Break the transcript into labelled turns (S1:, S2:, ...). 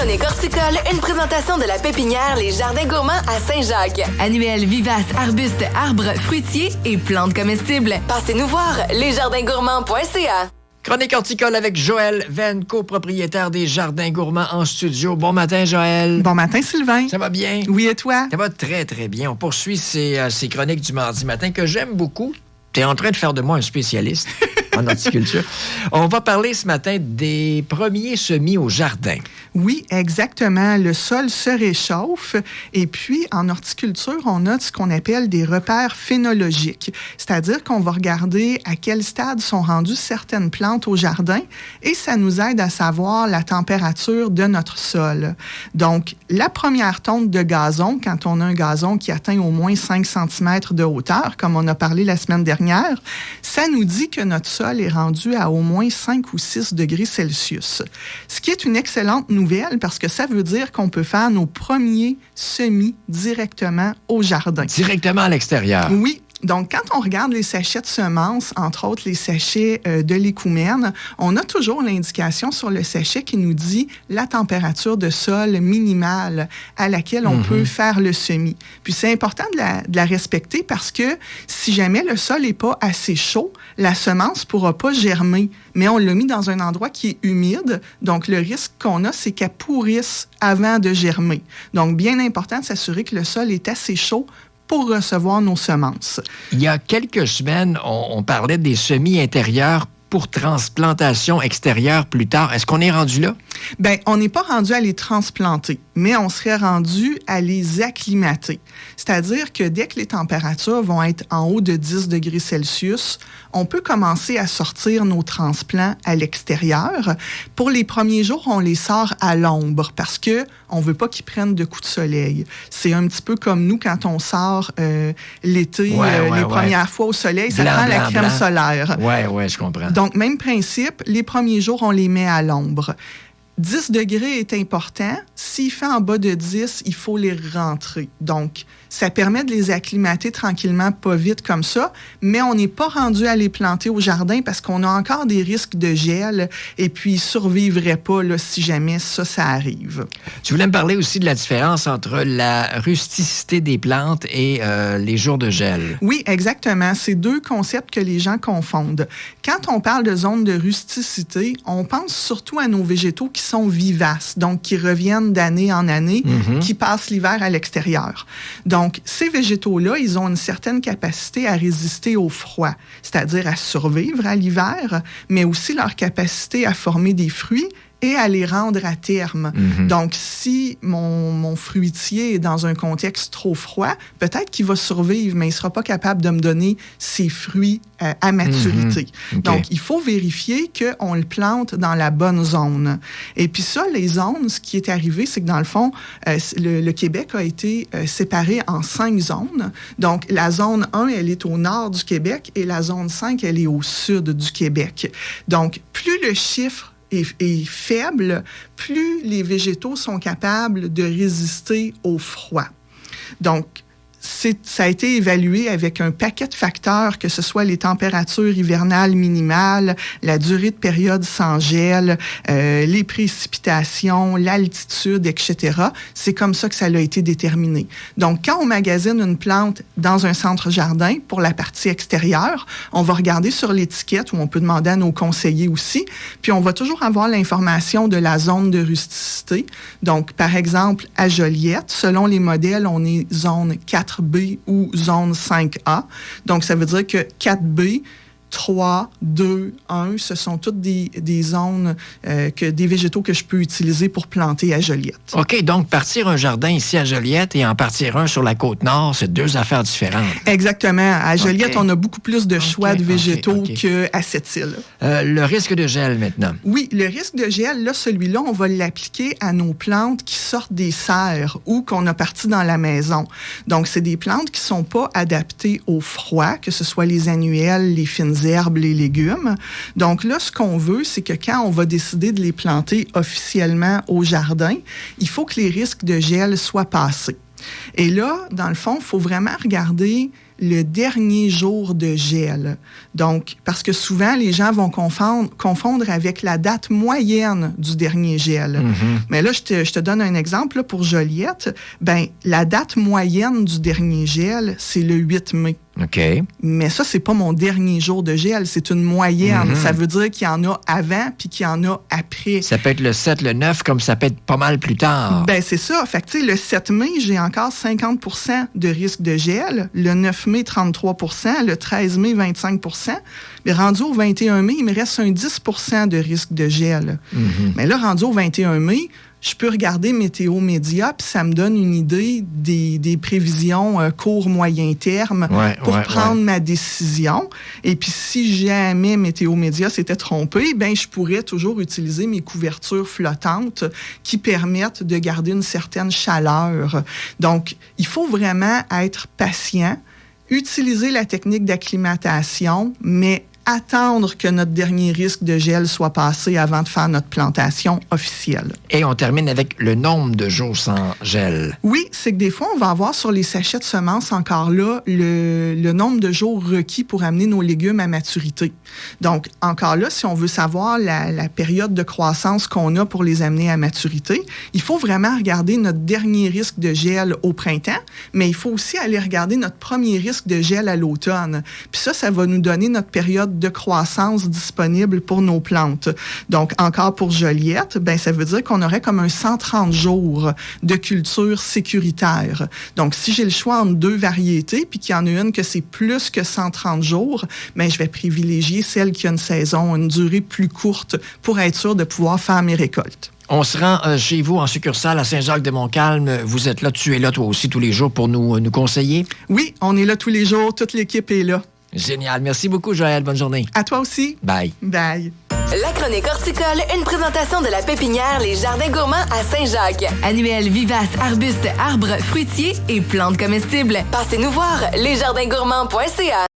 S1: chronique horticole, une présentation de la pépinière Les Jardins Gourmands à Saint-Jacques. Annuels, vivaces, arbustes, arbres, fruitiers et plantes comestibles. Passez nous voir, lesjardingourmands.ca.
S2: Chronique horticole avec Joël Venn, copropriétaire des Jardins Gourmands en studio. Bon matin, Joël.
S3: Bon matin, Sylvain.
S2: Ça va bien?
S3: Oui, et toi?
S2: Ça va très, très bien. On poursuit ces chroniques du mardi matin que j'aime beaucoup. Tu es en train de faire de moi un spécialiste en horticulture. On va parler ce matin des premiers semis au jardin.
S3: Oui, exactement. Le sol se réchauffe et puis en horticulture, on a ce qu'on appelle des repères phénologiques. C'est-à-dire qu'on va regarder à quel stade sont rendues certaines plantes au jardin et ça nous aide à savoir la température de notre sol. Donc, la première tonte de gazon, quand on a un gazon qui atteint au moins 5 cm de hauteur, comme on a parlé la semaine dernière, ça nous dit que notre sol est rendu à au moins 5 ou 6 degrés Celsius. Ce qui est une excellente nouvelle parce que ça veut dire qu'on peut faire nos premiers semis directement au jardin.
S2: Directement à l'extérieur?
S3: Oui. Donc, quand on regarde les sachets de semences, entre autres les sachets de l'écoumène, on a toujours l'indication sur le sachet qui nous dit la température de sol minimale à laquelle on peut faire le semis. Puis, c'est important de la respecter parce que si jamais le sol n'est pas assez chaud, la semence ne pourra pas germer. Mais on l'a mis dans un endroit qui est humide, donc le risque qu'on a, c'est qu'elle pourrisse avant de germer. Donc, bien important de s'assurer que le sol est assez chaud pour recevoir nos semences.
S2: Il y a quelques semaines, on parlait des semis intérieurs pour transplantation extérieure plus tard. Est-ce qu'on est rendu là?
S3: Bien, on n'est pas rendu à les transplanter, mais on serait rendu à les acclimater. C'est-à-dire que dès que les températures vont être en haut de 10 degrés Celsius, on peut commencer à sortir nos transplants à l'extérieur. Pour les premiers jours, on les sort à l'ombre parce que on veut pas qu'ils prennent de coups de soleil. C'est un petit peu comme nous quand on sort l'été, les premières fois au soleil, ça prend la crème solaire.
S2: Oui, je comprends.
S3: Donc, même principe, les premiers jours, on les met à l'ombre. 10 degrés est important. S'il fait en bas de 10, il faut les rentrer. Donc, ça permet de les acclimater tranquillement, pas vite comme ça, mais on n'est pas rendu à les planter au jardin parce qu'on a encore des risques de gel et puis ils ne survivraient pas là, si jamais ça arrive.
S2: Tu voulais me parler aussi de la différence entre la rusticité des plantes et les jours de gel.
S3: Oui, exactement. C'est deux concepts que les gens confondent. Quand on parle de zone de rusticité, on pense surtout à nos végétaux qui sont vivaces, donc qui reviennent d'année en année, qui passent l'hiver à l'extérieur. Donc, ces végétaux-là, ils ont une certaine capacité à résister au froid, c'est-à-dire à survivre à l'hiver, mais aussi leur capacité à former des fruits et à les rendre à terme. Donc, si mon fruitier est dans un contexte trop froid, peut-être qu'il va survivre, mais il ne sera pas capable de me donner ses fruits à maturité.
S2: Okay.
S3: Donc, il faut vérifier qu'on le plante dans la bonne zone. Et puis ça, les zones, ce qui est arrivé, c'est que dans le fond, le Québec a été séparé en 5 zones. Donc, la zone 1, elle est au nord du Québec et la zone 5, elle est au sud du Québec. Donc, plus le chiffre est faible, plus les végétaux sont capables de résister au froid. Donc, ça a été évalué avec un paquet de facteurs, que ce soit les températures hivernales minimales, la durée de période sans gel, les précipitations, l'altitude, etc. C'est comme ça que ça a été déterminé. Donc, quand on magasine une plante dans un centre-jardin pour la partie extérieure, on va regarder sur l'étiquette, ou on peut demander à nos conseillers aussi, puis on va toujours avoir l'information de la zone de rusticité. Donc, par exemple, à Joliette, selon les modèles, on est zone 4B ou zone 5A. Donc, ça veut dire que 4B, 3, 2, 1, ce sont toutes des zones, des végétaux que je peux utiliser pour planter à Joliette.
S2: OK, donc partir un jardin ici à Joliette et en partir un sur la Côte-Nord, c'est deux affaires différentes.
S3: Exactement. À Joliette, on a beaucoup plus de choix de végétaux qu'à Sept-Îles.
S2: Le risque de gel maintenant.
S3: Oui, le risque de gel, là, celui-là, on va l'appliquer à nos plantes qui sortent des serres ou qu'on a parties dans la maison. Donc, c'est des plantes qui ne sont pas adaptées au froid, que ce soit les annuelles, les fines herbes, les légumes. Donc là, ce qu'on veut, c'est que quand on va décider de les planter officiellement au jardin, il faut que les risques de gel soient passés. Et là, dans le fond, il faut vraiment regarder le dernier jour de gel. Donc, parce que souvent, les gens vont confondre avec la date moyenne du dernier gel. Mais là, je te donne un exemple là, pour Joliette. Ben, la date moyenne du dernier gel, c'est le 8 mai.
S2: OK.
S3: Mais ça, c'est pas mon dernier jour de gel, c'est une moyenne. Ça veut dire qu'il y en a avant puis qu'il y en a après.
S2: Ça peut être le 7, le 9, comme ça peut être pas mal plus tard.
S3: Ben c'est ça. Fait que, tu sais, le 7 mai, j'ai encore 50 de risque de gel. Le 9 mai, 33 le 13 mai, 25 Mais rendu au 21 mai, il me reste un 10 de risque de gel. Mais là, rendu au 21 mai, je peux regarder Météo Média, puis ça me donne une idée des prévisions court, moyen terme pour prendre ma décision. Et puis, si jamais Météo Média s'était trompé, ben je pourrais toujours utiliser mes couvertures flottantes qui permettent de garder une certaine chaleur. Donc, il faut vraiment être patient, utiliser la technique d'acclimatation, mais attendre que notre dernier risque de gel soit passé avant de faire notre plantation officielle.
S2: Et on termine avec le nombre de jours sans gel.
S3: Oui, c'est que des fois, on va avoir sur les sachets de semences encore là le nombre de jours requis pour amener nos légumes à maturité. Donc, encore là, si on veut savoir la période de croissance qu'on a pour les amener à maturité, il faut vraiment regarder notre dernier risque de gel au printemps, mais il faut aussi aller regarder notre premier risque de gel à l'automne. Puis ça va nous donner notre période de croissance disponible pour nos plantes. Donc, encore pour Joliette, ben, ça veut dire qu'on aurait comme un 130 jours de culture sécuritaire. Donc, si j'ai le choix entre deux variétés, puis qu'il y en a une que c'est plus que 130 jours, ben, je vais privilégier celle qui a une saison, une durée plus courte pour être sûr de pouvoir faire mes récoltes.
S2: On se rend chez vous en succursale à Saint-Jacques-de-Montcalm. Vous êtes là, tu es là toi aussi tous les jours pour nous conseiller?
S3: Oui, on est là tous les jours. Toute l'équipe est là.
S2: Génial. Merci beaucoup, Joël. Bonne journée.
S3: À toi aussi.
S2: Bye.
S3: Bye.
S1: La chronique horticole, une présentation de la pépinière Les Jardins Gourmands à Saint-Jacques. Annuels vivaces, arbustes, arbres, fruitiers et plantes comestibles. Passez nous voir, lesjardingourmands.ca.